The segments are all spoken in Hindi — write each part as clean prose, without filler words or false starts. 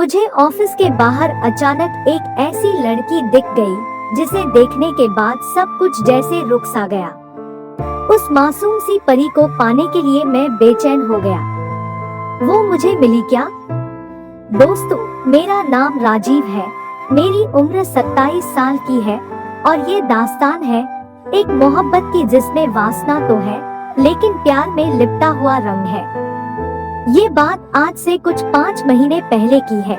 मुझे ऑफिस के बाहर अचानक एक ऐसी लड़की दिख गई जिसे देखने के बाद सब कुछ जैसे रुक सा गया। उस मासूम सी परी को पाने के लिए मैं बेचैन हो गया। वो मुझे मिली क्या? दोस्तों, मेरा नाम राजीव है। मेरी उम्र 27 साल की है और ये दास्तान है एक मोहब्बत की जिसमें वासना तो है लेकिन प्यार में लिपटा हुआ रंग है। ये बात आज से कुछ 5 महीने पहले की है।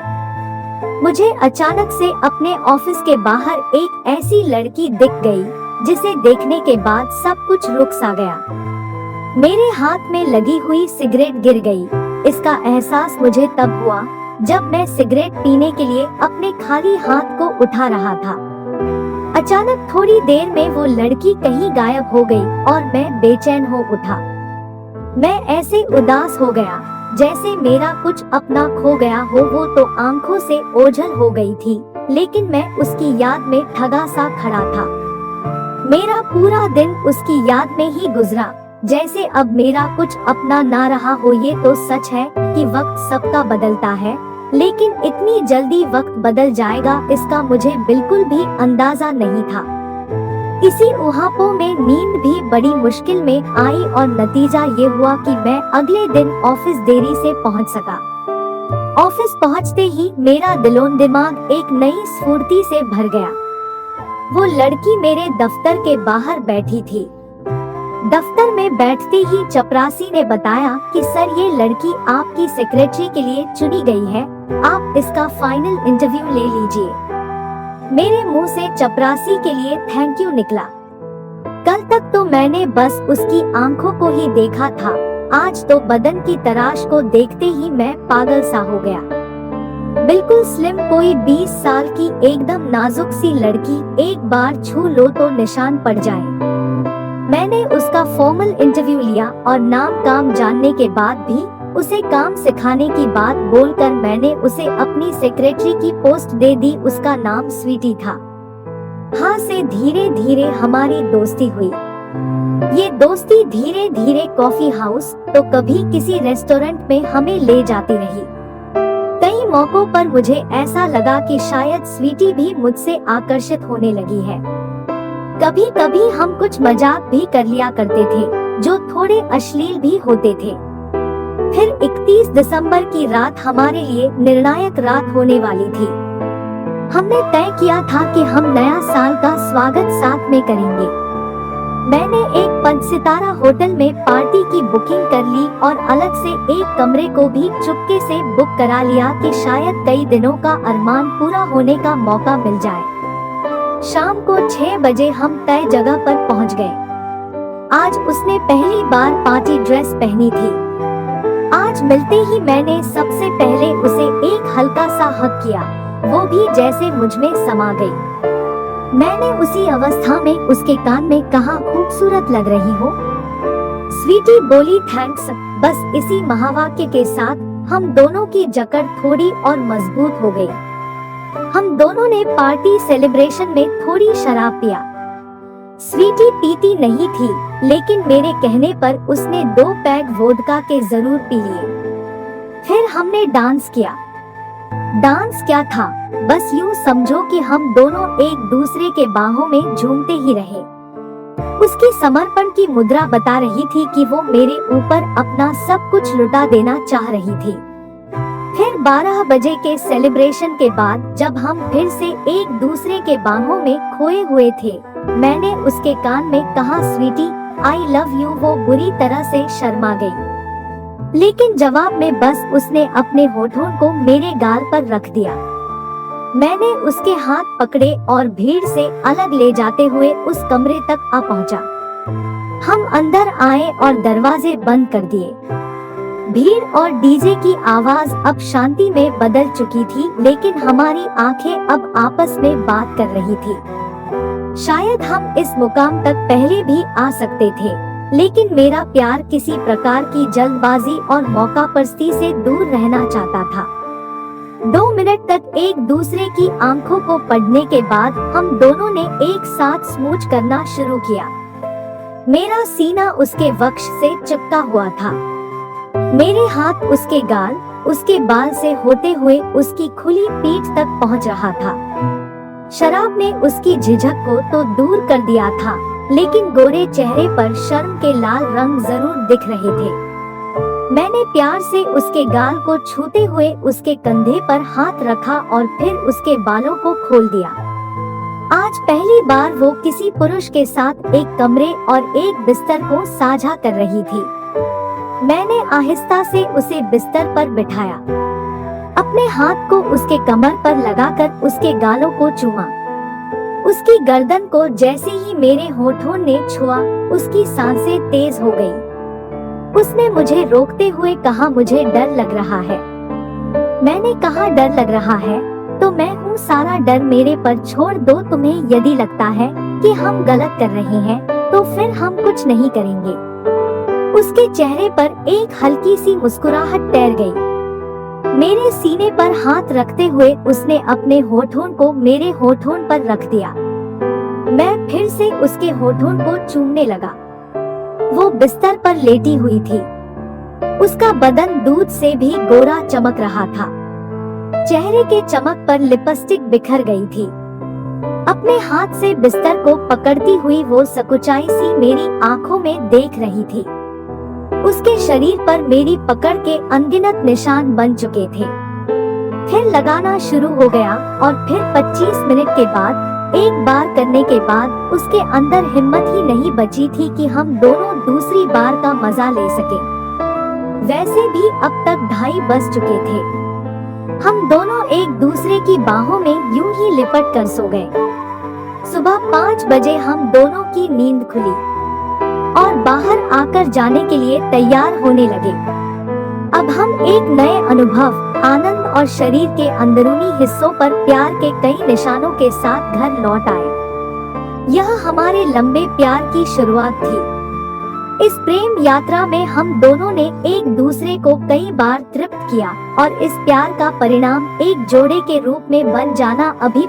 मुझे अचानक से अपने ऑफिस के बाहर एक ऐसी लड़की दिख गई जिसे देखने के बाद सब कुछ रुक सा गया। मेरे हाथ में लगी हुई सिगरेट गिर गई। इसका एहसास मुझे तब हुआ जब मैं सिगरेट पीने के लिए अपने खाली हाथ को उठा रहा था। अचानक थोड़ी देर में वो लड़की कहीं गायब हो गई और मैं बेचैन हो उठा। मैं ऐसे उदास हो गया जैसे मेरा कुछ अपना खो गया हो। वो तो आंखों से ओझल हो गई थी लेकिन मैं उसकी याद में ठगा सा खड़ा था। मेरा पूरा दिन उसकी याद में ही गुजरा जैसे अब मेरा कुछ अपना ना रहा हो। ये तो सच है कि वक्त सबका बदलता है लेकिन इतनी जल्दी वक्त बदल जाएगा इसका मुझे बिल्कुल भी अंदाजा नहीं था। इसी ऊहापों में नींद भी बड़ी मुश्किल में आई और नतीजा ये हुआ कि मैं अगले दिन ऑफिस देरी से पहुंच सका। ऑफिस पहुंचते ही मेरा दिलों दिमाग एक नई स्फूर्ति से भर गया। वो लड़की मेरे दफ्तर के बाहर बैठी थी। दफ्तर में बैठते ही चपरासी ने बताया कि सर, ये लड़की आपकी सेक्रेटरी के लिए चुनी गई है, आप इसका फाइनल इंटरव्यू ले लीजिए। मेरे मुंह से चपरासी के लिए थैंक यू निकला। कल तक तो मैंने बस उसकी आंखों को ही देखा था, आज तो बदन की तराश को देखते ही मैं पागल सा हो गया। बिल्कुल स्लिम, कोई 20 साल की एकदम नाजुक सी लड़की, एक बार छू लो तो निशान पड़ जाए। मैंने उसका फॉर्मल इंटरव्यू लिया और नाम काम जानने के बाद भी उसे काम सिखाने की बात बोलकर मैंने उसे अपनी सेक्रेटरी की पोस्ट दे दी। उसका नाम स्वीटी था। हाँ से धीरे धीरे हमारी दोस्ती हुई। ये दोस्ती धीरे धीरे कॉफी हाउस तो कभी किसी रेस्टोरेंट में हमें ले जाती रही। कई मौकों पर मुझे ऐसा लगा कि शायद स्वीटी भी मुझसे आकर्षित होने लगी है। कभी कभी हम कुछ मजाक भी कर लिया करते थे जो थोड़े अश्लील भी होते थे। फिर 31 दिसंबर की रात हमारे लिए निर्णायक रात होने वाली थी। हमने तय किया था कि हम नया साल का स्वागत साथ में करेंगे। मैंने एक 5 सितारा होटल में पार्टी की बुकिंग कर ली और अलग से एक कमरे को भी चुपके से बुक करा लिया कि शायद कई दिनों का अरमान पूरा होने का मौका मिल जाए। शाम को 6 बजे हम तय जगह पर पहुंच गए। आज उसने पहली बार पार्टी ड्रेस पहनी थी। आज मिलते ही मैंने सबसे पहले उसे एक हल्का सा हग किया, वो भी जैसे मुझमें समा गई। मैंने उसी अवस्था में उसके कान में कहा, खूबसूरत लग रही हो। स्वीटी बोली, थैंक्स। बस इसी महावाक्य के साथ हम दोनों की जकड़ थोड़ी और मजबूत हो गई। हम दोनों ने पार्टी सेलिब्रेशन में थोड़ी शराब पिया। स्वीटी पीती नहीं थी लेकिन मेरे कहने पर उसने 2 पैग वोडका के जरूर पी लिए। फिर हमने डांस किया। डांस क्या था, बस यूं समझो कि हम दोनों एक दूसरे के बाहों में झूमते ही रहे। उसकी समर्पण की मुद्रा बता रही थी कि वो मेरे ऊपर अपना सब कुछ लुटा देना चाह रही थी। फिर 12 बजे के सेलिब्रेशन के बाद जब हम फिर से एक दूसरे के बाहों में खोए हुए थे, मैंने उसके कान में कहा, स्वीटी आई लव यू। वो बुरी तरह से शर्मा गई लेकिन जवाब में बस उसने अपने होठों को मेरे गाल पर रख दिया। मैंने उसके हाथ पकड़े और भीड़ से अलग ले जाते हुए उस कमरे तक आ पहुंचा। हम अंदर आए और दरवाजे बंद कर दिए। भीड़ और डीजे की आवाज अब शांति में बदल चुकी थी लेकिन हमारी आंखें अब आपस में बात कर रही थी। शायद हम इस मुकाम तक पहले भी आ सकते थे लेकिन मेरा प्यार किसी प्रकार की जल्दबाजी और मौकापरस्ती से दूर रहना चाहता था। 2 मिनट तक एक दूसरे की आंखों को पढ़ने के बाद हम दोनों ने एक साथ स्मूच करना शुरू किया। मेरा सीना उसके वक्ष से चिपका हुआ था। मेरे हाथ उसके गाल, उसके बाल से होते हुए उसकी खुली पीठ तक पहुंच रहा था। शराब ने उसकी झिझक को तो दूर कर दिया था, लेकिन गोरे चेहरे पर शर्म के लाल रंग जरूर दिख रहे थे। मैंने प्यार से उसके गाल को छूते हुए उसके कंधे पर हाथ रखा और फिर उसके बालों को खोल दिया। आज पहली बार वो किसी पुरुष के साथ एक कमरे और एक बिस्तर को साझा कर रही थी। मैंने आहिस्ता से उसे बिस्तर पर बिठाया, अपने हाथ को उसके कमर पर लगाकर उसके गालों को चूमा। उसकी गर्दन को जैसे ही मेरे होठों ने छुआ, उसकी सांसें तेज हो गई। उसने मुझे रोकते हुए कहा, मुझे डर लग रहा है। मैंने कहा, डर लग रहा है तो मैं हूँ, सारा डर मेरे पर छोड़ दो। तुम्हें यदि लगता है कि हम गलत कर रहे हैं तो फिर हम कुछ नहीं करेंगे। उसके चेहरे पर एक हल्की सी मुस्कुराहट तैर गई। मेरे सीने पर हाथ रखते हुए उसने अपने होठों को मेरे होठों पर रख दिया। मैं फिर से उसके होठों को चूमने लगा। वो बिस्तर पर लेटी हुई थी। उसका बदन दूध से भी गोरा चमक रहा था। चेहरे के चमक पर लिपस्टिक बिखर गई थी। अपने हाथ से बिस्तर को पकड़ती हुई वो सकुचाई सी मेरी आंखों में देख रही थी। उसके शरीर पर मेरी पकड़ के अनगिनत निशान बन चुके थे। फिर लगाना शुरू हो गया और फिर 25 मिनट के बाद, एक बार करने के बाद उसके अंदर हिम्मत ही नहीं बची थी कि हम दोनों दूसरी बार का मजा ले सके। वैसे भी अब तक 2:30 बज चुके थे। हम दोनों एक दूसरे की बाहों में यूं ही लिपट कर सो गए। सुबह 5 बजे हम दोनों की नींद खुली और बाहर आकर जाने के लिए तैयार होने लगे। अब हम एक नए अनुभव, आनंद और शरीर के अंदरूनी हिस्सों पर प्यार के कई निशानों के साथ घर लौट आए। यह हमारे लंबे प्यार की शुरुआत थी। इस प्रेम यात्रा में हम दोनों ने एक दूसरे को कई बार तृप्त किया और इस प्यार का परिणाम एक जोड़े के रूप में बन जाना अभी